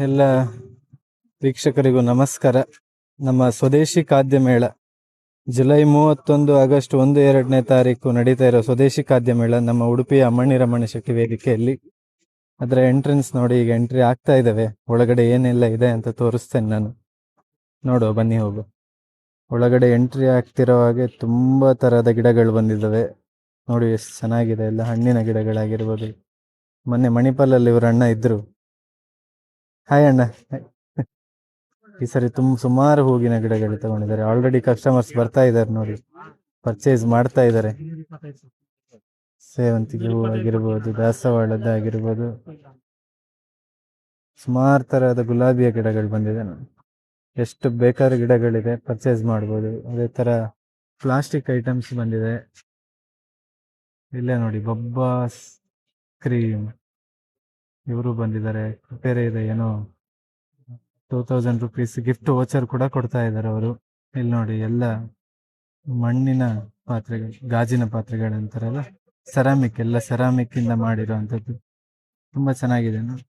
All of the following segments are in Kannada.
ಎಲ್ಲ ವೀಕ್ಷಕರಿಗೂ ನಮಸ್ಕಾರ. ನಮ್ಮ ಸ್ವದೇಶಿ ಖಾದ್ಯ ಮೇಳ ಜುಲೈ 31, ಆಗಸ್ಟ್ 1-2ನೇ ತಾರೀಕು ನಡೀತಾ ಇರೋ ಸ್ವದೇಶಿ ಖಾದ್ಯ ಮೇಳ ನಮ್ಮ ಉಡುಪಿಯ ಅಮ್ಮಣ್ಣಿ ರಮಣ ಶೆಟ್ಟಿ ವೇದಿಕೆಯಲ್ಲಿ. ಅದರ ಎಂಟ್ರೆನ್ಸ್ ನೋಡಿ, ಈಗ ಎಂಟ್ರಿ ಆಗ್ತಾ ಇದ್ದಾವೆ. ಒಳಗಡೆ ಏನೆಲ್ಲ ಇದೆ ಅಂತ ತೋರಿಸ್ತೇನೆ ನಾನು. ನೋಡುವ, ಬನ್ನಿ ಹೋಗು. ಒಳಗಡೆ ಎಂಟ್ರಿ ಆಗ್ತಿರೋ ಹಾಗೆ ತುಂಬ ಥರದ ಗಿಡಗಳು ಬಂದಿದ್ದಾವೆ ನೋಡಿ, ಎಷ್ಟು ಚೆನ್ನಾಗಿದೆ. ಎಲ್ಲ ಹಣ್ಣಿನ ಗಿಡಗಳಾಗಿರ್ಬೋದು. ಮೊನ್ನೆ ಮಣಿಪಾಲಲ್ಲಿ ಇವರು ಅಣ್ಣ ಇದ್ರು. ಹಾಯ್ ಅಣ್ಣ. ಈ ಸರಿ ಸುಮಾರು ಹೂವಿನ ಗಿಡಗಳು ತಗೊಂಡಿದ್ದಾರೆ. ಆಲ್ರೆಡಿ ಕಸ್ಟಮರ್ಸ್ ಬರ್ತಾ ಇದ್ದಾರೆ ನೋಡಿ, ಪರ್ಚೇಸ್ ಮಾಡ್ತಾ ಇದ್ದಾರೆ. ಸೇವಂತಿಗೆ ಹೂ ಆಗಿರ್ಬೋದು, ದಾಸವಾಳದ್ದಾಗಿರ್ಬೋದು, ಸುಮಾರು ತರಹದ ಗುಲಾಬಿಯ ಗಿಡಗಳು ಬಂದಿದೆ ನೋಡಿ. ಎಷ್ಟು ಬೇಕಾದ ಗಿಡಗಳಿದೆ, ಪರ್ಚೇಸ್ ಮಾಡ್ಬೋದು. ಅದೇ ತರ ಪ್ಲಾಸ್ಟಿಕ್ ಐಟಮ್ಸ್ ಬಂದಿದೆ. ಇಲ್ಲೇ ನೋಡಿ, ಬಬ್ಬಾಸ್ ಕ್ರೀಮ್ ಇವರು ಬಂದಿದ್ದಾರೆ. ಬೇರೆ ಇದೆ, ಏನೋ 2000 ರೂಪೀಸ್ ಗಿಫ್ಟ್ ವೋಚರ್ ಕೂಡ ಕೊಡ್ತಾ ಇದ್ದಾರೆ ಅವರು. ಇಲ್ಲಿ ನೋಡಿ, ಎಲ್ಲ ಮಣ್ಣಿನ ಪಾತ್ರೆಗಳು, ಗಾಜಿನ ಪಾತ್ರೆಗಳು ಅಂತಾರಲ್ಲ, ಸೆರಾಮಿಕ್, ಎಲ್ಲ ಸೆರಾಮಿಕ್ ಇಂದ ಮಾಡಿರುವಂತದ್ದು. ತುಂಬಾ ಚೆನ್ನಾಗಿದೆ ನೋಡಿ.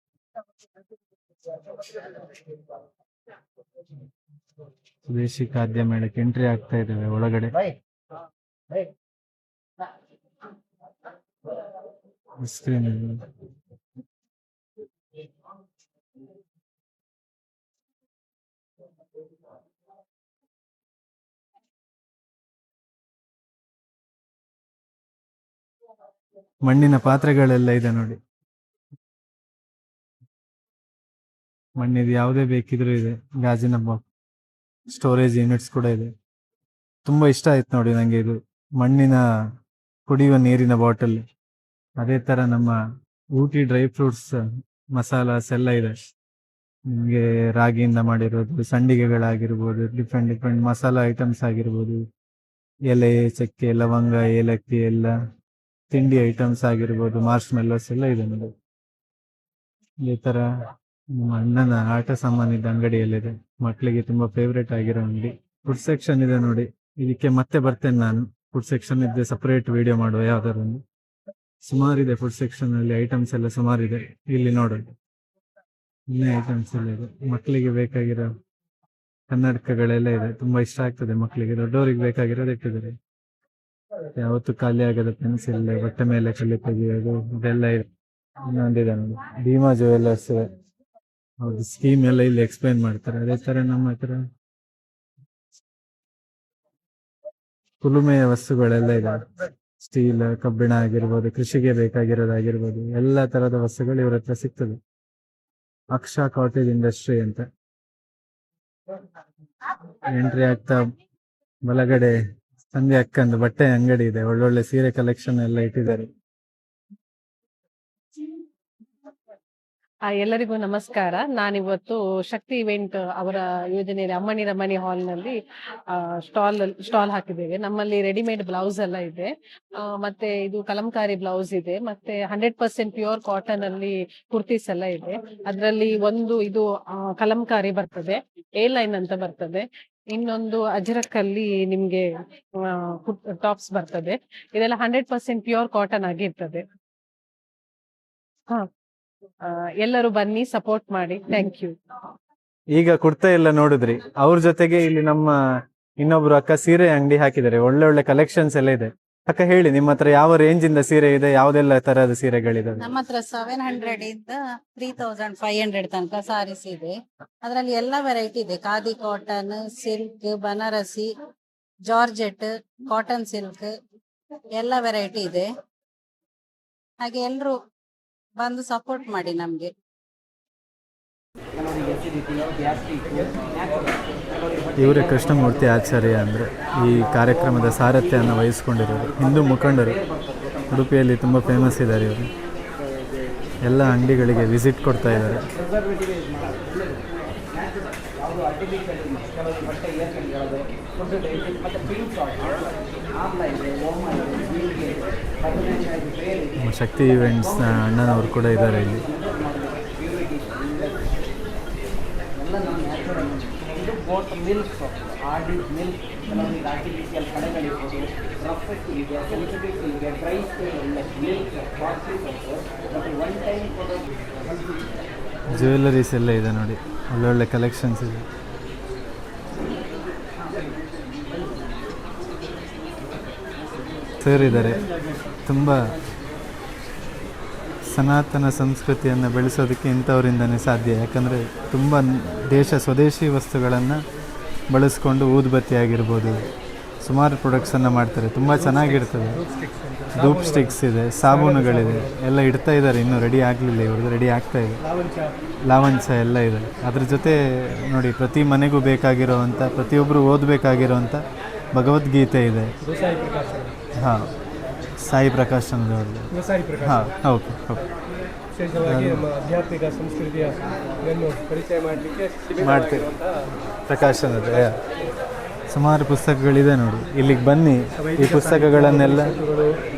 ಸ್ವದೇಶಿ ಖಾದ್ಯ ಮೇಳಕ್ಕೆ ಎಂಟ್ರಿ ಆಗ್ತಾ ಇದ್ದೇವೆ. ಒಳಗಡೆ ಐಸ್ ಕ್ರೀಮ್, ಮಣ್ಣಿನ ಪಾತ್ರೆಗಳೆಲ್ಲ ಇದೆ ನೋಡಿ. ಮಣ್ಣಿದು ಯಾವುದೇ ಬೇಕಿದ್ರೂ ಇದೆ. ಗಾಜಿನ ಸ್ಟೋರೇಜ್ ಯೂನಿಟ್ಸ್ ಕೂಡ ಇದೆ. ತುಂಬಾ ಇಷ್ಟ ಆಯ್ತು ನೋಡಿ ನಂಗೆ ಇದು. ಮಣ್ಣಿನ ಕುಡಿಯುವ ನೀರಿನ ಬಾಟಲ್, ಅದೇ ತರ ನಮ್ಮ ಊಟಿ ಡ್ರೈ ಫ್ರೂಟ್ಸ್ ಮಸಾಲಾಸ್ ಎಲ್ಲ ಇದೆ. ನಿಮಗೆ ರಾಗಿಯಿಂದ ಮಾಡಿರೋದು ಸಂಡಿಗೆಗಳಾಗಿರ್ಬೋದು, ಡಿಫ್ರೆಂಟ್ ಮಸಾಲಾ ಐಟಮ್ಸ್ ಆಗಿರ್ಬೋದು, ಎಲೆ, ಚಕ್ಕೆ, ಲವಂಗ, ಏಲಕ್ಕಿ, ಎಲ್ಲ ತಿಂಡಿ ಐಟಮ್ಸ್ ಆಗಿರ್ಬೋದು, ಮಾರ್ಶ್ ಮೆಲ್ಲೋಸ್ ಎಲ್ಲ ಇದೆ ನೋಡಿ. ಈ ತರ ನಮ್ಮ ಅಣ್ಣನ ಆಟ ಸಾಮಾನಿದ್ದ ಅಂಗಡಿಯಲ್ಲಿದೆ. ಮಕ್ಕಳಿಗೆ ತುಂಬಾ ಫೇವ್ರೇಟ್ ಆಗಿರೋ ಅಂಗಡಿ. ಫುಡ್ ಸೆಕ್ಷನ್ ಇದೆ ನೋಡಿ. ಇದಕ್ಕೆ ಮತ್ತೆ ಬರ್ತೇನೆ ನಾನು. ಫುಡ್ ಸೆಕ್ಷನ್ ಇದ್ದೆ ಸಪರೇಟ್ ವಿಡಿಯೋ ಮಾಡುವ ಯಾವ್ದಾರೊಂದು. ಸುಮಾರಿದೆ ಫುಡ್ ಸೆಕ್ಷನ್ ಅಲ್ಲಿ, ಐಟಮ್ಸ್ ಎಲ್ಲ ಸುಮಾರಿದೆ. ಇಲ್ಲಿ ನೋಡೋದು ಇನ್ನೇ ಐಟಮ್ಸ್ ಎಲ್ಲ ಇದೆ. ಮಕ್ಕಳಿಗೆ ಬೇಕಾಗಿರೋ ಕನ್ನಡಕಗಳೆಲ್ಲ ಇದೆ. ತುಂಬಾ ಇಷ್ಟ ಆಗ್ತದೆ ಮಕ್ಕಳಿಗೆ. ದೊಡ್ಡವರಿಗೆ ಬೇಕಾಗಿರೋದು ಇಟ್ಟಿದ್ದಾರೆ. ಯಾವತ್ತು ಖಾಲಿ ಆಗದ ಪೆನ್ಸಿಲ್, ಬಟ್ಟೆ ಮೇಲೆ ಕಲ್ಲಿ ತೆಗೆಯೋದು, ಇದೆಲ್ಲ ಇದೆ. ಇನ್ನೊಂದಿದೆ ನೋಡಿ, ಭೀಮಾ ಜುವೆಲ್ಲರ್ಸ್. ಹೌದು, ಸ್ಕೀಮ್ ಎಲ್ಲ ಇಲ್ಲಿ ಎಕ್ಸ್ಪ್ಲೈನ್ ಮಾಡ್ತಾರೆ. ಅದೇ ತರ ನಮ್ಮ ಹತ್ರ ಕುಲುಮೆಯ ವಸ್ತುಗಳೆಲ್ಲ ಇದೆ. ಸ್ಟೀಲ್, ಕಬ್ಬಿಣ ಆಗಿರ್ಬೋದು, ಕೃಷಿಗೆ ಬೇಕಾಗಿರೋದಾಗಿರ್ಬೋದು, ಎಲ್ಲ ತರದ ವಸ್ತುಗಳು ಇವ್ರ ಹತ್ರ ಸಿಗ್ತದೆ. ಅಕ್ಷಾ ಕಾಟೇಜ್ ಇಂಡಸ್ಟ್ರಿ ಅಂತ. ಎಂಟ್ರಿ ಆಗ್ತಾ ಬಲಗಡೆ ಸಂಧ್ಯಾ ಅಕ್ಕಂದು ಬಟ್ಟೆ ಅಂಗಡಿ ಇದೆ. ಒಳ್ಳೊಳ್ಳೆ ಸೀರೆ ಕಲೆಕ್ಷನ್ ಎಲ್ಲ ಇಟ್ಟಿದ್ದಾರೆ. ಎಲ್ಲರಿಗೂ ನಮಸ್ಕಾರ. ನಾನಿವತ್ತು ಶಕ್ತಿ ಇವೆಂಟ್ ಅವರ ಯೋಜನೆಯಲ್ಲಿ ಅಮ್ಮಣ್ಣಿ ರಮಣಿ ಹಾಲ್ ನಲ್ಲಿ ಸ್ಟಾಲ್ ಹಾಕಿದ್ದೇವೆ. ನಮ್ಮಲ್ಲಿ ರೆಡಿಮೇಡ್ ಬ್ಲೌಸ್ ಎಲ್ಲ ಇದೆ, ಮತ್ತೆ ಇದು ಕಲಂಕಾರಿ ಬ್ಲೌಸ್ ಇದೆ, ಮತ್ತೆ 100% ಪ್ಯೂರ್ ಕಾಟನ್ ಅಲ್ಲಿ ಕುರ್ತೀಸ್ ಎಲ್ಲ ಇದೆ. ಅದರಲ್ಲಿ ಒಂದು ಇದು ಕಲಂಕಾರಿ ಬರ್ತದೆ, ಎ ಲೈನ್ ಅಂತ ಬರ್ತದೆ. ಇನ್ನೊಂದು ಅಜರಕ್ಕಲ್ಲಿ ನಿಮ್ಗೆ ಟಾಪ್ಸ್ ಬರ್ತದೆ. ಇದೆಲ್ಲ 100% ಪ್ಯೂರ್ ಕಾಟನ್ ಆಗಿರ್ತದೆ. ಎಲ್ಲರೂ ಬನ್ನಿ, ಸಪೋರ್ಟ್ ಮಾಡಿ. Thank you. ಈಗ ಕುರ್ತಾ ಎಲ್ಲ ನೋಡಿದ್ರಿ. ಅವ್ರ ಜೊತೆಗೆ ಇಲ್ಲಿ ನಮ್ಮ ಇನ್ನೊಬ್ರು ಅಕ್ಕ ಸೀರೆ ಅಂಗಡಿ ಹಾಕಿದ್ದಾರೆ. ಒಳ್ಳೆ ಕಲೆಕ್ಷನ್ಸ್ ಎಲ್ಲ ಇದೆ. ಅಕ್ಕ ಹೇಳಿ, ನಿಮ್ಮ ಹತ್ರ ಯಾವ ರೇಂಜ್ ಇಂದ ಸೀರೆ ಇದೆ, ಯಾವ್ದೆಲ್ಲ ತರಹದ ಸೀರೆಗಳಿದೆ? ನಮ್ಮ ಹತ್ರ 700 ಇಂದ 3500 ತನಕ ಸಾರೀಸ್ ಇದೆ. ಅದರಲ್ಲಿ ಎಲ್ಲ ವೆರೈಟಿ ಇದೆ. Khadi cotton, silk, Banarasi, georgette, cotton silk, ಎಲ್ಲ ವೆರೈಟಿ ಇದೆ. ಹಾಗೆ ಎಲ್ರು ಬಂದು ಸಪೋರ್ಟ್ ಮಾಡಿ ನಮ್ಗೆ. ಇವರೇ ಕೃಷ್ಣಮೂರ್ತಿ ಆಚಾರ್ಯ ಅಂದ್ರೆ ಈ ಕಾರ್ಯಕ್ರಮದ ಸಾರಥ್ಯವನ್ನು ವಹಿಸ್ಕೊಂಡಿರೋರು. ಹಿಂದೂ ಮುಖಂಡರು, ಉಡುಪಿಯಲ್ಲಿ ತುಂಬ ಫೇಮಸ್ ಇದ್ದಾರೆ ಇವರು. ಎಲ್ಲ ಅಂಗಡಿಗಳಿಗೆ ವಿಸಿಟ್ ಕೊಡ್ತಾ ಇದ್ದಾರೆ. ಶಕ್ತಿ ಇವೆಂಟ್ಸ್ ಅಣ್ಣನವರು ಕೂಡ ಇದ್ದಾರೆ ಇಲ್ಲಿ. ಬೋತ್ ಮಿಲ್ಕ್ ಆಡಿಡ್ ಮಿಲ್ಕ್ ಕೆಲವೊಂದು ಆರ್ಟಿಫಿಷಿಯಲ್ ಕಡೆಗಳಿರ್ಬೋದು, ರಫೆಟ್ ಇದೆ, ಸೆನ್ಸಿಟಿವ್ ಇದೆ, ಡ್ರೈ ಮಿಲ್ಕ್, ಕಾಫಿ ಮತ್ತು ಒನ್ ಟೈಮ್ ಜ್ಯುವೆಲ್ಲರೀಸ್ ಎಲ್ಲ ಇದೆ ನೋಡಿ, ಒಳ್ಳೊಳ್ಳೆ ಕಲೆಕ್ಷನ್ಸ್ ಇದೆ. ಸೇರಿದ್ದಾರೆ. ತುಂಬ ಸನಾತನ ಸಂಸ್ಕೃತಿಯನ್ನು ಬೆಳೆಸೋದಕ್ಕೆ ಇಂಥವರಿಂದನೇ ಸಾಧ್ಯ. ಯಾಕಂದರೆ ತುಂಬ ಸ್ವದೇಶಿ ವಸ್ತುಗಳನ್ನು ಬಳಸ್ಕೊಂಡು ಊದುಬತ್ತಿ ಆಗಿರ್ಬೋದು ಸುಮಾರು ಪ್ರೊಡಕ್ಟ್ಸನ್ನು ಮಾಡ್ತಾರೆ. ತುಂಬ ಚೆನ್ನಾಗಿರ್ತದೆ. ಧೂಪ್ ಸ್ಟಿಕ್ಸ್ ಇದೆ, ಸಾಬೂನುಗಳಿದೆ, ಎಲ್ಲ ಇಡ್ತಾ ಇದ್ದಾರೆ. ಇನ್ನೂ ರೆಡಿ ಆಗಲಿಲ್ಲ, ಇವ್ರದ್ದು ರೆಡಿ ಆಗ್ತಾ ಇದೆ. ಲಾವಂಚ ಎಲ್ಲ ಇದೆ. ಅದ್ರ ಜೊತೆ ನೋಡಿ, ಪ್ರತಿ ಮನೆಗೂ ಬೇಕಾಗಿರೋವಂಥ, ಪ್ರತಿಯೊಬ್ಬರು ಓದಬೇಕಾಗಿರೋವಂಥ ಭಗವದ್ಗೀತೆ ಇದೆ. ಹಾಂ, ಸಾಯಿ ಪ್ರಕಾಶನದವ್ರದ್ದು. ಹಾಂ, ಓಕೆ ಓಕೆ. ವಿಶೇಷವಾಗಿ ನಮ್ಮ ಆಧ್ಯಾತ್ಮಿಕ ಸಂಸ್ಕೃತಿಯನ್ನು ಪರಿಚಯ ಮಾಡಲಿಕ್ಕೆ ಮಾಡ್ತೀವಿ. ಪ್ರಕಾಶನದ ಸುಮಾರು ಪುಸ್ತಕಗಳಿದೆ ನೋಡಿ. ಇಲ್ಲಿಗೆ ಬನ್ನಿ, ಈ ಪುಸ್ತಕಗಳನ್ನೆಲ್ಲ,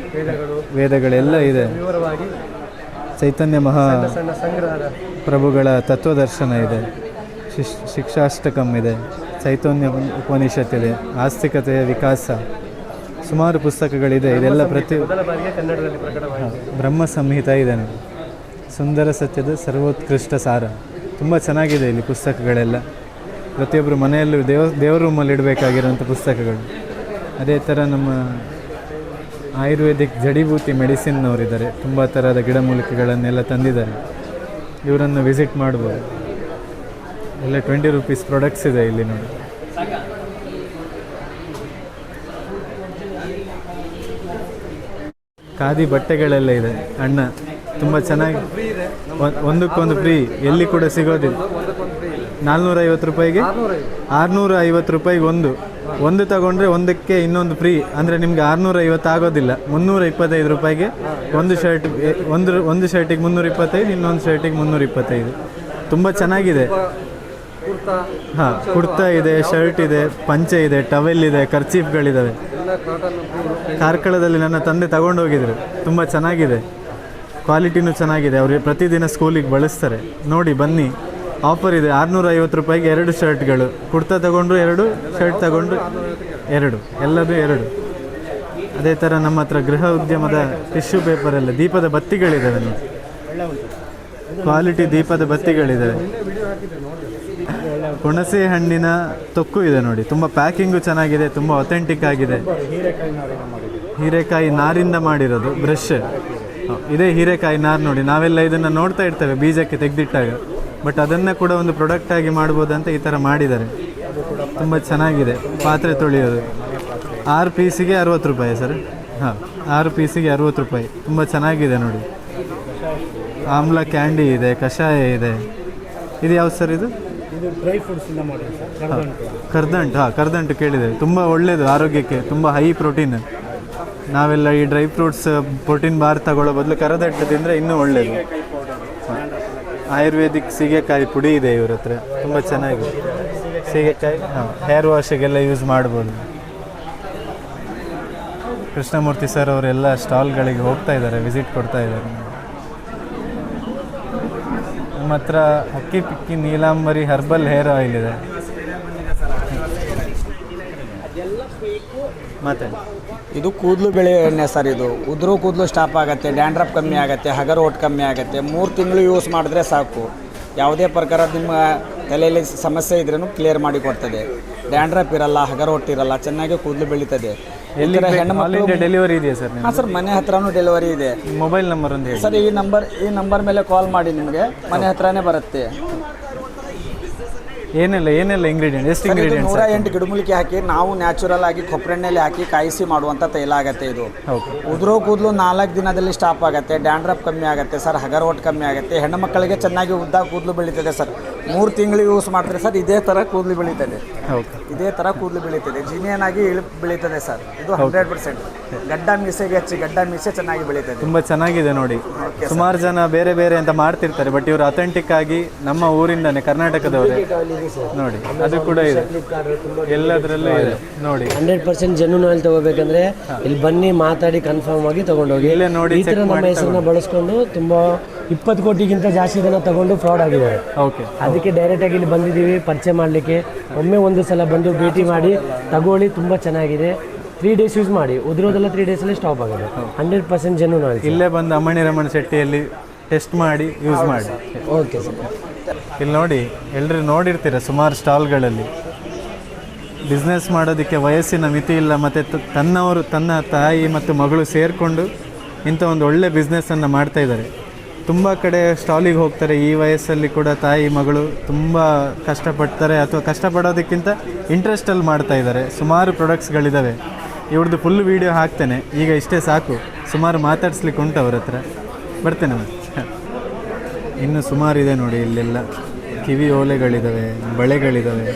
ವೇದಗಳೆಲ್ಲ ಇದೆ. ವಿವರವಾಗಿ ಚೈತನ್ಯ ಮಹಾ ಸಣ್ಣ ಸಂಗ್ರಹದ ಪ್ರಭುಗಳ ತತ್ವದರ್ಶನ ಇದೆ, ಶಿಕ್ಷಾಷ್ಟಕಂ ಇದೆ, ಚೈತನ್ಯ ಉಪನಿಷತ್ ಇದೆ, ಆಸ್ತಿಕತೆಯ ವಿಕಾಸ, ಸುಮಾರು ಪುಸ್ತಕಗಳಿದೆ. ಇದೆಲ್ಲ ಮೊದಲ ಬಾರಿಗೆ ಕನ್ನಡದಲ್ಲಿ ಪ್ರಕಟವಾಗಿದೆ. ಬ್ರಹ್ಮ ಸಂಹಿತ ಇದೆ ನೋಡಿ, ಸುಂದರ ಸತ್ಯದ ಸರ್ವೋತ್ಕೃಷ್ಟ ಸಾರ. ತುಂಬ ಚೆನ್ನಾಗಿದೆ ಇಲ್ಲಿ ಪುಸ್ತಕಗಳೆಲ್ಲ. ಪ್ರತಿಯೊಬ್ಬರು ಮನೆಯಲ್ಲೂ ದೇವರ ರೂಮಲ್ಲಿ ಇಡಬೇಕಾಗಿರೋಂಥ ಪುಸ್ತಕಗಳು. ಅದೇ ಥರ ನಮ್ಮ ಆಯುರ್ವೇದಿಕ್ ಜಡಿಬೂತಿ ಮೆಡಿಸಿನ್ನವರಿದ್ದಾರೆ. ತುಂಬ ಥರದ ಗಿಡಮೂಲಿಕೆಗಳನ್ನೆಲ್ಲ ತಂದಿದ್ದಾರೆ. ಇವರನ್ನು ವಿಸಿಟ್ ಮಾಡ್ಬೋದು. ಎಲ್ಲ 20 ರೂಪೀಸ್ ಪ್ರಾಡಕ್ಟ್ಸ್ ಇದೆ ಇಲ್ಲಿ ನೋಡಿ. ಖಾದಿ ಬಟ್ಟೆಗಳೆಲ್ಲ ಇದೆ. ಅಣ್ಣ ತುಂಬ ಚೆನ್ನಾಗಿ, ಒಂದಕ್ಕೊಂದು ಫ್ರೀ, ಎಲ್ಲಿ ಕೂಡ ಸಿಗೋದಿಲ್ಲ. 450 ರೂಪಾಯಿಗೆ 650 ರೂಪಾಯಿಗೆ ಒಂದು ತಗೊಂಡ್ರೆ ಒಂದಕ್ಕೆ ಇನ್ನೊಂದು ಫ್ರೀ. ಅಂದರೆ ನಿಮಗೆ 650 ಆಗೋದಿಲ್ಲ. 325 ರೂಪಾಯಿಗೆ ಒಂದು ಶರ್ಟ್, ಒಂದು ಶರ್ಟಿಗೆ 325, ಇನ್ನೊಂದು ಶರ್ಟಿಗೆ 325. ತುಂಬ ಚೆನ್ನಾಗಿದೆ. ಹಾಂ, ಕುರ್ತಾ ಇದೆ, ಶರ್ಟ್ ಇದೆ, ಪಂಚೆ ಇದೆ, ಟವೆಲ್ ಇದೆ, ಕರ್ಚೀಫ್ಗಳಿದ್ದಾವೆ. ಕಾರ್ಕಳದಲ್ಲಿ ನನ್ನ ತಂದೆ ತಗೊಂಡೋಗಿದ್ರು. ತುಂಬ ಚೆನ್ನಾಗಿದೆ, ಕ್ವಾಲಿಟಿನೂ ಚೆನ್ನಾಗಿದೆ. ಅವರು ಪ್ರತಿದಿನ ಸ್ಕೂಲಿಗೆ ಬಳಸ್ತಾರೆ. ನೋಡಿ, ಬನ್ನಿ, ಆಫರ್ ಇದೆ. 650 ರೂಪಾಯಿಗೆ 2 ಶರ್ಟ್ಗಳು. ಕುರ್ತಾ ತಗೊಂಡ್ರು 2, ಶರ್ಟ್ ತಗೊಂಡ್ರು 2, ಎಲ್ಲದೂ 2. ಅದೇ ಥರ ನಮ್ಮ ಹತ್ರ ಗೃಹ ಉದ್ಯಮದ ಟಿಶ್ಯೂ ಪೇಪರೆಲ್ಲ, ದೀಪದ ಬತ್ತಿಗಳಿದ್ದಾವೆ ನೋಡಿ, ಕ್ವಾಲಿಟಿ ದೀಪದ ಬತ್ತಿಗಳಿದ್ದಾವೆ. ಹುಣಸೆ ಹಣ್ಣಿನ ತೊಕ್ಕು ಇದೆ ನೋಡಿ, ತುಂಬ ಪ್ಯಾಕಿಂಗು ಚೆನ್ನಾಗಿದೆ, ತುಂಬ ಅಥೆಂಟಿಕ್ ಆಗಿದೆ. ಹೀರೆಕಾಯಿ ನಾರಿಂದ ಮಾಡಿರೋದು ಬ್ರಷ್. ಇದೇ ಹೀರೆಕಾಯಿ ನಾರು ನೋಡಿ. ನಾವೆಲ್ಲ ಇದನ್ನು ನೋಡ್ತಾ ಇರ್ತೇವೆ ಬೀಜಕ್ಕೆ ತೆಗೆದಿಟ್ಟಾಗ, ಬಟ್ ಅದನ್ನು ಕೂಡ ಒಂದು ಪ್ರಾಡಕ್ಟಾಗಿ ಮಾಡ್ಬೋದಂತ ಈ ಥರ ಮಾಡಿದ್ದಾರೆ. ತುಂಬ ಚೆನ್ನಾಗಿದೆ. ಪಾತ್ರೆ ತೊಳೆಯೋದು 6 ಪೀಸಿಗೆ 60 ರೂಪಾಯಿ ಸರ್. ಹಾಂ, 6 ಪೀಸಿಗೆ 60 ರೂಪಾಯಿ. ತುಂಬ ಚೆನ್ನಾಗಿದೆ ನೋಡಿ. ಆಮ್ಲ ಕ್ಯಾಂಡಿ ಇದೆ, ಕಷಾಯ ಇದೆ. ಇದು ಯಾವ್ದು ಸರ್? ಇದು ಡ್ರೈ ಫ್ರೂಟ್ಸಿಂದ ಮಾಡಿದೆ ಸರ್. ಕರ್ದಂಟು. ಹಾಂ, ಕರ್ದಂಟು ಕೇಳಿದೆ. ತುಂಬ ಒಳ್ಳೆಯದು ಆರೋಗ್ಯಕ್ಕೆ, ತುಂಬ ಹೈ ಪ್ರೋಟೀನ್. ನಾವೆಲ್ಲ ಈ ಡ್ರೈ ಫ್ರೂಟ್ಸ್ ಪ್ರೋಟೀನ್ ಬಾರ್ ತಗೊಳ್ಳೋ ಬದಲು ಕರದಂಟು ತಿಂದರೆ ಇನ್ನೂ ಒಳ್ಳೆಯದು. ಆಯುರ್ವೇದಿಕ್ ಸೀಗೆಕಾಯಿ ಪುಡಿ ಇದೆ ಇವ್ರ ಹತ್ರ, ತುಂಬ ಚೆನ್ನಾಗಿದೆ. ಸೀಗೆಕಾಯಿ ಹೇರ್ ವಾಶಿಗೆಲ್ಲ ಯೂಸ್ ಮಾಡ್ಬೋದು. ಕೃಷ್ಣಮೂರ್ತಿ ಸರ್ ಅವರೆಲ್ಲ ಸ್ಟಾಲ್ಗಳಿಗೆ ಹೋಗ್ತಾ ಇದ್ದಾರೆ, ವಿಸಿಟ್ ಕೊಡ್ತಾ ಇದ್ದಾರೆ. ನಮ್ಮ ಹತ್ರ ಅಕ್ಕಿ picky Neelambari herbal hair oil ಇದೆ. ಮತ್ತೆ ಇದು ಕೂದಲು ಬೆಳೆಯೋ ಎಣ್ಣೆ ಸರ್. ಇದು ಉದುರು ಕೂದಲು ಸ್ಟಾಪ್ ಆಗುತ್ತೆ, ಡ್ಯಾಂಡ್ರಫ್ ಕಮ್ಮಿ ಆಗುತ್ತೆ, ಹಗರ್ ಓಟ್ ಕಮ್ಮಿ ಆಗುತ್ತೆ. 3 ತಿಂಗಳು ಯೂಸ್ ಮಾಡಿದ್ರೆ ಸಾಕು. ಯಾವುದೇ ಪ್ರಕಾರ ನಿಮ್ಮ ತಲೆಯಲ್ಲಿ ಸಮಸ್ಯೆ ಇದ್ರೂ ಕ್ಲಿಯರ್ ಮಾಡಿ ಕೊಡ್ತದೆ. ಡ್ಯಾಂಡ್ರಫ್ ಇರಲ್ಲ, ಹಗರ್ ಓಟ್ ಇರಲ್ಲ, ಚೆನ್ನಾಗಿ ಕೂದಲು ಬೆಳೀತದೆ. ಎಲ್ಲಿ ಹೆಣ್ಣು ಡೆಲಿವರಿ ಇದೆಯಾ ಸರ್? ಹಾಂ ಸರ್, ಮನೆ ಹತ್ರನೂ ಡೆಲಿವರಿ ಇದೆ. ಮೊಬೈಲ್ ನಂಬರ್ ಅಂತ ಹೇಳಿ ಸರ್. ಈ ನಂಬರ್ ಮೇಲೆ ಕಾಲ್ ಮಾಡಿ, ನಿಮಗೆ ಮನೆ ಹತ್ರನೇ ಬರುತ್ತೆ. ಏನೆಲ್ಲ ಇಂಗ್ರೀಡಿಯೆಂಟ್? ಎಷ್ಟು ಇಂಗ್ರೀಡಿಯೆಂಟ್ಸ್? 108 ಗಿಡಮೂಲಿಕೆ ಹಾಕಿ ನಾವು ನ್ಯಾಚುರಲ್ ಆಗಿ ಕೊಬ್ಬರೆಣ್ಣೆಯಲ್ಲಿ ಹಾಕಿ ಕಾಯಿಸಿ ಮಾಡುವಂಥ ತೈಲ ಆಗುತ್ತೆ ಇದು. ಉದುರೋ ಕೂದಲು 4 ದಿನದಲ್ಲಿ ಸ್ಟಾಪ್ ಆಗುತ್ತೆ, ಡ್ಯಾಂಡ್ರಫ್ ಕಮ್ಮಿ ಆಗುತ್ತೆ ಸರ್, ಹಗರ್ ಓಟ್ ಕಮ್ಮಿ ಆಗುತ್ತೆ. ಹೆಣ್ಣು ಮಕ್ಕಳಿಗೆ ಚೆನ್ನಾಗಿ ಉದ್ದ ಕೂದಲು ಬೆಳೀತದೆ ಸರ್. 3 ತಿಂಗಳು ಯೂಸ್ ಮಾಡಿದ್ರೆ ಸರ್ ಇದೇ ಥರ ಕೂದಲು ಬೆಳೀತದೆ. ಇದೇ ಥರ ಕೂದಲು ಬೆಳೀತದೆ, ಜಿನಿಯನ್ ಆಗಿ ಬೆಳೀತದೆ ಸರ್. ಇದು 100%. ಗಡ್ಡ ಮೀಸೆಗೆ ಹಚ್ಚಿ, ಗಡ್ಡ ಮೀಸೆ ಚೆನ್ನಾಗಿ ಬೆಳೀತದೆ. ತುಂಬ ಚೆನ್ನಾಗಿದೆ ನೋಡಿ. ಸುಮಾರು ಜನ ಬೇರೆ ಬೇರೆ ಅಂತ ಮಾಡ್ತಿರ್ತಾರೆ, ಬಟ್ ಇವರು ಅಥೆಂಟಿಕ್ ಆಗಿ ನಮ್ಮ ಊರಿಂದಾನೆ, ಕರ್ನಾಟಕದವರೇ ನೋಡಿ. ಅದು ಕೂಡ ಇದೆ, ಎಲ್ಲದರಲ್ಲೂ ಇದೆ ನೋಡಿ. 100% ಜೆನ್ಯೂನ್ ಆಯಿಲ್ ತಗೋಬೇಕಂದ್ರೆ ಇಲ್ಲಿ ಬನ್ನಿ, ಮಾತಾಡಿ ಕನ್ಫರ್ಮ್ ಆಗಿ ತಗೊಂಡೋಗಿ. ಇಲ್ಲೇ ನೋಡಿ, ಈ ಥರ ನಮ್ಮ ಹೆಸರನ್ನ ಬಳಸ್ಕೊಂಡು ತುಂಬ 20 ಕೋಟಿಗಿಂತ ಜಾಸ್ತಿ ಜನ ತಗೊಂಡು ಫ್ರಾಡ್ ಆಗಿದ್ದಾರೆ. ಓಕೆ. ಅದಕ್ಕೆ ಡೈರೆಕ್ಟಾಗಿ ಇಲ್ಲಿ ಬಂದಿದ್ದೀವಿ ಪರಿಚಯ ಮಾಡಲಿಕ್ಕೆ. ಒಮ್ಮೆ ಒಂದು ಸಲ ಬಂದು ಭೇಟಿ ಮಾಡಿ ತಗೊಳ್ಳಿ, ತುಂಬ ಚೆನ್ನಾಗಿದೆ. 3 ಡೇಸ್ ಯೂಸ್ ಮಾಡಿ, ಉದುರೋದೆಲ್ಲ 3 ಡೇಸಲ್ಲಿ ಸ್ಟಾಪ್ ಆಗಿದೆ. 100% ಜೆನ್ಯೂನ್ ಆಯಿತು. ಇಲ್ಲೇ ಬಂದು ಅಮ್ಮಣಿ ರಮಣ ಶೆಟ್ಟಿಯಲ್ಲಿ ಟೆಸ್ಟ್ ಮಾಡಿ ಯೂಸ್ ಮಾಡಿ. Okay sir. ಇಲ್ಲಿ ನೋಡಿ, ಎಲ್ಲರೂ ನೋಡಿರ್ತೀರ ಸುಮಾರು ಸ್ಟಾಲ್ಗಳಲ್ಲಿ ಬಿಸ್ನೆಸ್ ಮಾಡೋದಕ್ಕೆ ವಯಸ್ಸಿನ ಮಿತಿ ಇಲ್ಲ, ಮತ್ತು ತನ್ನವರು ತನ್ನ ತಾಯಿ ಮತ್ತು ಮಗಳು ಸೇರಿಕೊಂಡು ಇಂಥ ಒಂದು ಒಳ್ಳೆ ಬಿಸ್ನೆಸ್ಸನ್ನು ಮಾಡ್ತಾಯಿದ್ದಾರೆ. ತುಂಬ ಕಡೆ ಸ್ಟಾಲಿಗೆ ಹೋಗ್ತಾರೆ, ಈ ವಯಸ್ಸಲ್ಲಿ ಕೂಡ ತಾಯಿ ಮಗಳು ತುಂಬ ಕಷ್ಟಪಡ್ತಾರೆ, ಅಥವಾ ಕಷ್ಟಪಡೋದಕ್ಕಿಂತ ಇಂಟ್ರೆಸ್ಟಲ್ಲಿ ಮಾಡ್ತಾಯಿದ್ದಾರೆ. ಸುಮಾರು ಪ್ರಾಡಕ್ಟ್ಸ್ಗಳಿದ್ದಾವೆ. ಇವ್ರದ್ದು ಫುಲ್ ವೀಡಿಯೋ ಹಾಕ್ತೇನೆ, ಈಗ ಇಷ್ಟೇ ಸಾಕು, ಸುಮಾರು ಮಾತಾಡಿಸ್ಲಿಕ್ಕೆ ಉಂಟು ಅವ್ರ ಹತ್ರ. ಬರ್ತೇನೆ ಮತ್ತೆ. ಇನ್ನು ಸುಮಾರು ಇದೆ ನೋಡಿ, ಇಲ್ಲೆಲ್ಲ ಕಿವಿ ಓಲೆಗಳಿದ್ದಾವೆ, ಬಳೆಗಳಿದ್ದಾವೆ,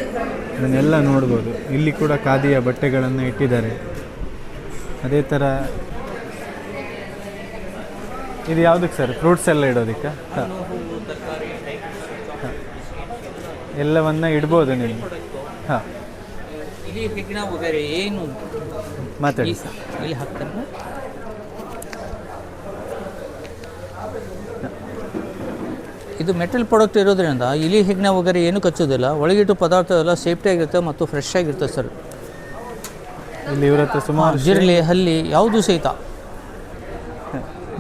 ಇದನ್ನೆಲ್ಲ ನೋಡ್ಬೋದು. ಇಲ್ಲಿ ಕೂಡ ಖಾದಿಯ ಬಟ್ಟೆಗಳನ್ನು ಇಟ್ಟಿದ್ದಾರೆ. ಅದೇ ಥರ ಇದು ಯಾವುದಕ್ಕೆ ಸರ್? ಫ್ರೂಟ್ಸ್ ಎಲ್ಲ ಇಡೋದಕ್ಕೆ? ಹಾಂ, ಎಲ್ಲವನ್ನ ಇಡ್ಬೋದು ನೀವು. ಹಾಂ, ಇಲ್ಲಿ ಹೆಗ್ಗಣ ವಗೇರೆ ಏನು ಮಾತಾಡಿ. ಇಲ್ಲಿ ಹಾಕ್ತಾರೆ. ಇದು ಮೆಟಲ್ ಪ್ರಾಡಕ್ಟ್ ಇರೋದ್ರಿಂದ ಇಲಿ ಹೆಗ್ಗಣ ವಗೇರೆ ಏನು ಕಚ್ಚೋದಿಲ್ಲ. ಒಳಗಿಟ್ಟು ಪದಾರ್ಥ ಎಲ್ಲ ಸೇಫ್ಟಿ ಆಗಿರುತ್ತೆ ಮತ್ತು ಫ್ರೆಶ್ ಆಗಿರುತ್ತೆ ಸರ್. ಇಲ್ಲಿ ಇವ್ರ ಹತ್ರ ಸುಮಾರು ಜಿರಳೆ ಹಲ್ಲಿ ಯಾವುದು ಸಹಿತ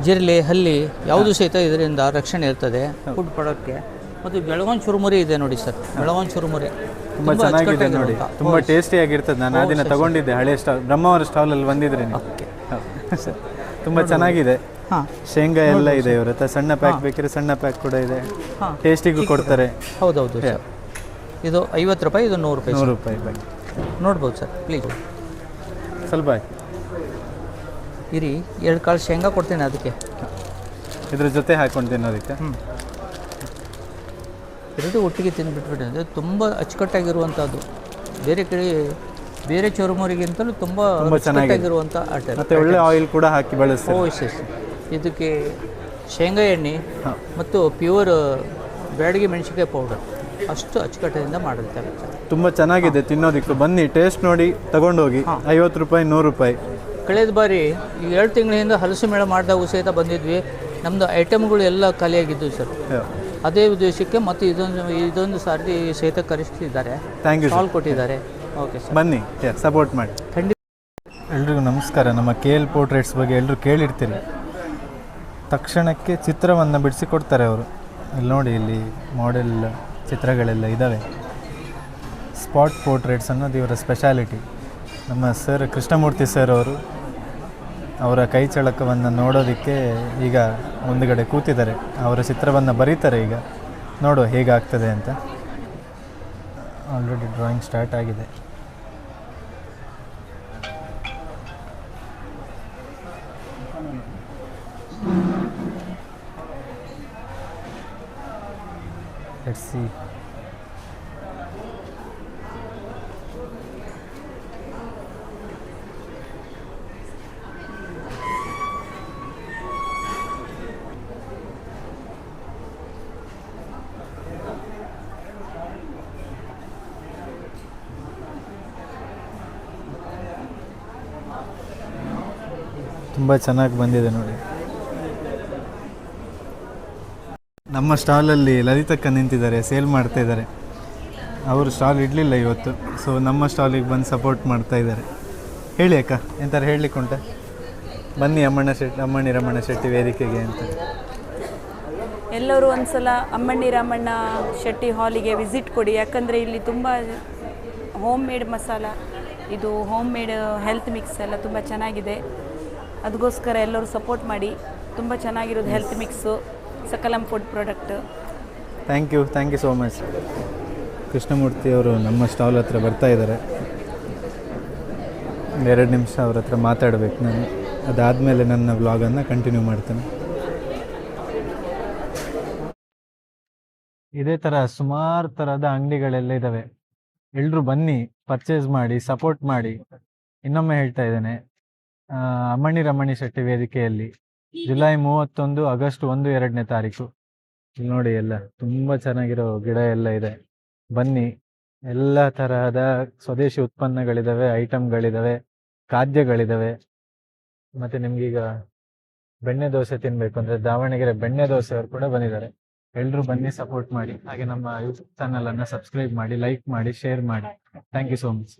ಜಿರಳೆ ಹಲ್ಲಿ ಯಾವುದು ಸಹಿತ ಇದರಿಂದ ರಕ್ಷಣೆ ಇರ್ತದೆ ಫುಡ್ ಪ್ರಾಡಕ್ಟ್ಗೆ. ಮತ್ತು ಬೆಳಗಾವಿ ಚುರುಮುರಿ ಇದೆ ನೋಡಿ ಸರ್, ಬೆಳಗಾವಿ ಚುರುಮುರಿ ತುಂಬ ಚೆನ್ನಾಗಿದೆ ನೋಡಿ, ತುಂಬ ಟೇಸ್ಟಿಯಾಗಿರ್ತದೆ. ನಾನು ಆ ದಿನ ತಗೊಂಡಿದ್ದೆ ಹಳೆ ಸ್ಟಾಲ್, ಬ್ರಹ್ಮಾವರ ಸ್ಟಾಲಲ್ಲಿ ಬಂದಿದ್ರೆ ನೀವು. ತುಂಬ ಚೆನ್ನಾಗಿದೆ. ಹಾಂ, ಶೇಂಗಾ ಎಲ್ಲ ಇದೆ ಇವ್ರ ಹತ್ರ. ಸಣ್ಣ ಪ್ಯಾಕ್ ಬೇಕಿದ್ರೆ ಸಣ್ಣ ಪ್ಯಾಕ್ ಕೂಡ ಇದೆ, ಟೇಸ್ಟಿಗೂ ಕೊಡ್ತಾರೆ. ಹೌದೌದು ಸರ್. ಇದು 50 ರೂಪಾಯಿ, ಇದು 100 ರೂಪಾಯಿ. 100 ರೂಪಾಯಿ ಪ್ಯಾಕ್ ನೋಡ್ಬೋದು ಸರ್, ಪ್ಲೀಸ್ ಸ್ವಲ್ಪ ಹಾಕಿ. ಇರಿ, 2 ಕಾಳು ಶೇಂಗಾ ಕೊಡ್ತೀನಿ ಅದಕ್ಕೆ. ಇದ್ರ ಜೊತೆ ಹಾಕೊಂಡು ತಿನ್ನೋದಕ್ಕೆ. ಎರಡು ಒಟ್ಟಿಗೆ ತಿಂದುಬಿಟ್ಬಿಟ್ಟು ಅಂದರೆ ತುಂಬ ಅಚ್ಚುಕಟ್ಟಾಗಿರುವಂಥದ್ದು. ಬೇರೆ ಕಡೆ ಬೇರೆ ಚುರುಮುರಿಗಿಂತಲೂ ತುಂಬ ಚೆನ್ನಾಗಿರುವಂಥ ಆಟ. ಮತ್ತು ಒಳ್ಳೆ ಆಯಿಲ್ ಕೂಡ ಹಾಕಿ ಬಳಸ್ತಾರೆ. ಓ ಎಸ್. ಇದಕ್ಕೆ ಶೇಂಗಾ ಎಣ್ಣೆ ಮತ್ತು ಪ್ಯೂರ್ ಬ್ಯಾಡಗಿ ಮೆಣಸಿನ್ಕಾಯಿ ಪೌಡರ್ ಅಷ್ಟು ಅಚ್ಚುಕಟ್ಟಿನಿಂದ ಮಾಡಿರ್ತಾರೆ. ತುಂಬ ಚೆನ್ನಾಗಿದೆ ತಿನ್ನೋದಕ್ಕೆ. ಬನ್ನಿ ಟೇಸ್ಟ್ ನೋಡಿ ತಗೊಂಡೋಗಿ. 50 ರೂಪಾಯಿ, 100 ರೂಪಾಯಿ. ಕಳೆದ ಬಾರಿ ಈ 2 ತಿಂಗಳಿಂದ ಹಲಸು ಮೇಳ ಮಾಡಿದಾಗ ಸಹಿತ ಬಂದಿದ್ವಿ. ನಮ್ಮದು ಐಟಮ್ಗಳು ಎಲ್ಲ ಖಾಲಿಯಾಗಿದ್ದವು ಸರ್. ಅದೇ ಉದ್ದೇಶಕ್ಕೆ ಮತ್ತು ಇದೊಂದು ಸಾರಿ ಸಹಿತ ಕರೆಸ್ತಿದ್ದಾರೆ. Thank you. ಕಾಲ್ ಕೊಟ್ಟಿದ್ದಾರೆ. ಓಕೆ ಸರ್, ಬನ್ನಿ ಸಪೋರ್ಟ್ ಮಾಡಿ. ಖಂಡಿತ. ಎಲ್ರಿಗೂ ನಮಸ್ಕಾರ. ನಮ್ಮ KL ಪೋರ್ಟ್ರೇಟ್ಸ್ ಬಗ್ಗೆ ಎಲ್ಲರೂ ಕೇಳಿರ್ತೀರಿ. ತಕ್ಷಣಕ್ಕೆ ಚಿತ್ರವನ್ನು ಬಿಡಿಸಿಕೊಡ್ತಾರೆ ಅವರು. ಇಲ್ಲಿ ನೋಡಿ, ಇಲ್ಲಿ ಮಾಡೆಲ್ ಚಿತ್ರಗಳೆಲ್ಲ ಇದ್ದಾವೆ. ಸ್ಪಾಟ್ ಪೋರ್ಟ್ರೇಟ್ಸ್ ಅನ್ನೋದು ಇವರ ಸ್ಪೆಷಾಲಿಟಿ. ನಮ್ಮ ಸರ್ ಕೃಷ್ಣಮೂರ್ತಿ ಸರ್ ಅವರು ಅವರ ಕೈ ಚಳಕವನ್ನು ನೋಡೋದಕ್ಕೆ ಈಗ ಮುಂದುಗಡೆ ಕೂತಿದ್ದಾರೆ. ಅವರ ಚಿತ್ರವನ್ನು ಬರೀತಾರೆ. ಈಗ ನೋಡುವ ಹೇಗಾಗ್ತದೆ ಅಂತ. ಆಲ್ರೆಡಿ ಡ್ರಾಯಿಂಗ್ ಸ್ಟಾರ್ಟ್ ಆಗಿದೆ. Let's see. ತುಂಬ ಚೆನ್ನಾಗಿ ಬಂದಿದೆ ನೋಡಿ. ನಮ್ಮ ಸ್ಟಾಲಲ್ಲಿ ಲಲಿತಕ್ಕ ನಿಂತಿದ್ದಾರೆ, ಸೇಲ್ ಮಾಡ್ತಾ ಇದ್ದಾರೆ. ಅವರು ಸ್ಟಾಲ್ ಇಡಲಿಲ್ಲ ಇವತ್ತು, ಸೊ ನಮ್ಮ ಸ್ಟಾಲಿಗೆ ಬಂದು ಸಪೋರ್ಟ್ ಮಾಡ್ತಾ ಇದ್ದಾರೆ. ಹೇಳಿ ಅಕ್ಕ, ಎಂಥಾರು ಹೇಳಲಿಕ್ಕೆ ಉಂಟ? ಬನ್ನಿ ಅಮ್ಮಣ್ಣಿ ರಮಣ ಶೆಟ್ಟಿ ವೇದಿಕೆಗೆ ಅಂತ. ಎಲ್ಲರೂ ಒಂದ್ಸಲ ಅಮ್ಮಣ್ಣಿ ರಾಮಣ್ಣ ಶೆಟ್ಟಿ ಹಾಲಿಗೆ ವಿಸಿಟ್ ಕೊಡಿ. ಯಾಕಂದರೆ ಇಲ್ಲಿ ತುಂಬ ಹೋಮ್ ಮೇಡ್ ಮಸಾಲ, ಇದು ಹೋಮ್ ಮೇಡ್ ಹೆಲ್ತ್ ಮಿಕ್ಸ್ ಎಲ್ಲ ತುಂಬ ಚೆನ್ನಾಗಿದೆ. ಅದಕ್ಕೋಸ್ಕರ ಎಲ್ಲರೂ ಸಪೋರ್ಟ್ ಮಾಡಿ. ತುಂಬ ಚೆನ್ನಾಗಿರೋದು health mix, Sakalam food product. Thank you so much. Krishnamurthy ಅವರು ನಮ್ಮ ಸ್ಟಾಲ್ ಹತ್ರ ಬರ್ತಾ ಇದ್ದಾರೆ. 2 ನಿಮಿಷ ಅವ್ರ ಹತ್ರ ಮಾತಾಡಬೇಕು ನಾನು. ಅದಾದಮೇಲೆ ನನ್ನ ವ್ಲಾಗನ್ನು ಕಂಟಿನ್ಯೂ ಮಾಡ್ತೇನೆ. ಇದೇ ಥರ ಸುಮಾರು ಥರದ ಅಂಗಡಿಗಳೆಲ್ಲ ಇದ್ದಾವೆ. ಎಲ್ಲರೂ ಬನ್ನಿ, ಪರ್ಚೇಸ್ ಮಾಡಿ, ಸಪೋರ್ಟ್ ಮಾಡಿ. ಇನ್ನೊಮ್ಮೆ ಹೇಳ್ತಾ ಇದ್ದೇನೆ, ಅಮ್ಮಣ್ಣಿ ರಮಣಿ ಶೆಟ್ಟಿ ವೇದಿಕೆಯಲ್ಲಿ ಜುಲೈ 31, ಆಗಸ್ಟ್ 1, 2ನೇ ತಾರೀಕು. ಇಲ್ಲಿ ನೋಡಿ, ಎಲ್ಲ ತುಂಬ ಚೆನ್ನಾಗಿರೋ ಗಿಡ ಎಲ್ಲ ಇದೆ. ಬನ್ನಿ. ಎಲ್ಲ ತರಹದ ಸ್ವದೇಶಿ ಉತ್ಪನ್ನಗಳಿದ್ದಾವೆ, ಐಟಮ್ಗಳಿದ್ದಾವೆ, ಖಾದ್ಯಗಳಿದ್ದಾವೆ. ಮತ್ತು ನಿಮಗೀಗ ಬೆಣ್ಣೆ ದೋಸೆ ತಿನ್ಬೇಕು ಅಂದ್ರೆ ದಾವಣಗೆರೆ ಬೆಣ್ಣೆ ದೋಸೆ ಅವರು ಕೂಡ ಬಂದಿದ್ದಾರೆ. ಎಲ್ರು ಬನ್ನಿ, ಸಪೋರ್ಟ್ ಮಾಡಿ. ಹಾಗೆ ನಮ್ಮ ಯೂಟ್ಯೂಬ್ ಚಾನಲ್ ಅನ್ನ ಸಬ್ಸ್ಕ್ರೈಬ್ ಮಾಡಿ, ಲೈಕ್ ಮಾಡಿ, ಶೇರ್ ಮಾಡಿ. Thank you so much.